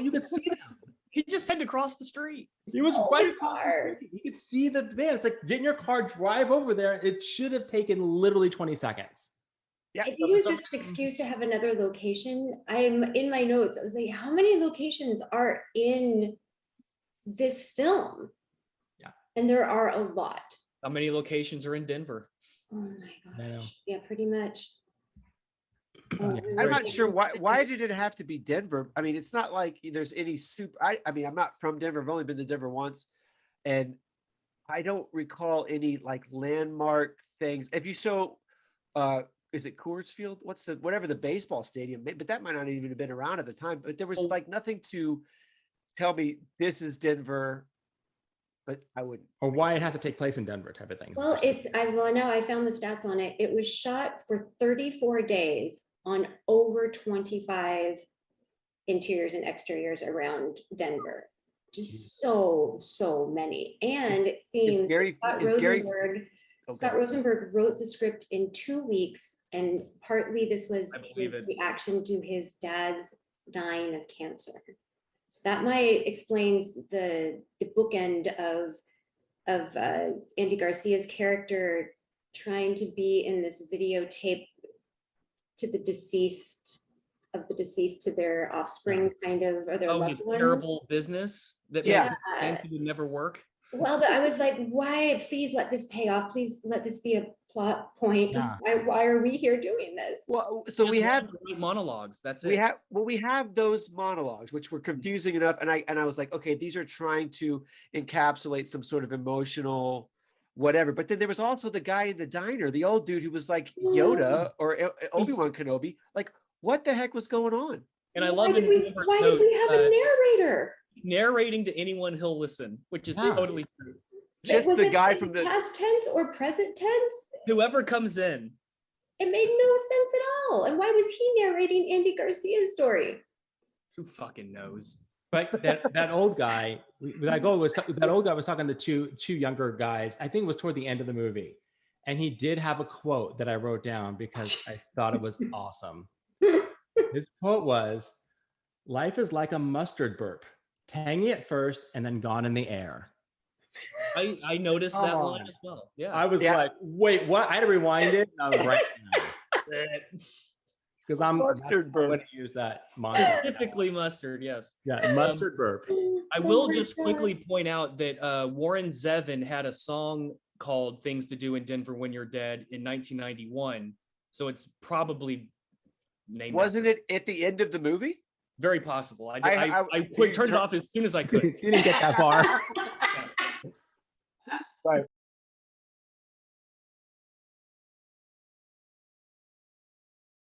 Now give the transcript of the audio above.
you could see them. He just had to cross the street. He was right across the street. You could see the van. It's like, get in your car, drive over there. It should have taken literally 20 seconds. Yeah, I think it was just an excuse to have another location. I'm in my notes. I was like, how many locations are in this film? Yeah. And there are a lot. How many locations are in Denver? Oh my gosh. Yeah, pretty much. I'm not sure why did it have to be Denver? I mean, it's not like there's any super. I mean, I'm not from Denver. I've only been to Denver once, and I don't recall any like landmark things. If you show, is it Coors Field? Whatever the baseball stadium? But that might not even have been around at the time. But there was like nothing to tell me this is Denver. But I wouldn't. Or why it has to take place in Denver, type of thing. Well, I found the stats on it. It was shot for 34 days on over 25 interiors and exteriors around Denver. Just so many. And it seems Scott Rosenberg wrote the script in 2 weeks, and partly this was his reaction to his dad's dying of cancer. So that might explains the bookend of Andy Garcia's character trying to be in this videotape to the deceased to their offspring, kind of, or their loved his one. terrible business that makes sense would never work. Well, I was like, why? Please let this pay off. Please let this be a plot point. Yeah. Why are we here doing this? Well, so we have monologues. That's it. We have those monologues, which were confusing enough, and I was like, okay, these are trying to encapsulate some sort of emotional whatever. But then there was also the guy in the diner, the old dude who was like Yoda or Obi-Wan Kenobi. Like, what the heck was going on? And I love why did we have a narrator narrating to anyone he'll listen, which is totally true. Just was the it guy in from the past tense or present tense. Whoever comes in. It made no sense at all. And why was he narrating Andy Garcia's story? Who fucking knows? But that old guy, that old guy was talking to two younger guys. I think it was toward the end of the movie, and he did have a quote that I wrote down because I thought it was awesome. His quote was, "Life is like a mustard burp, tangy at first and then gone in the air." I noticed that line as well. Yeah, I was like, "Wait, what?" I had to rewind it. And I was right because I'm mustard burp. going to use that specifically mustard. Yes. Yeah, mustard burp. I will just quickly point out that Warren Zevon had a song called "Things to Do in Denver When You're Dead" in 1991. So it's probably named. Wasn't it at the end of the movie? Very possible. I turned it off as soon as I could. You didn't get that far. Right.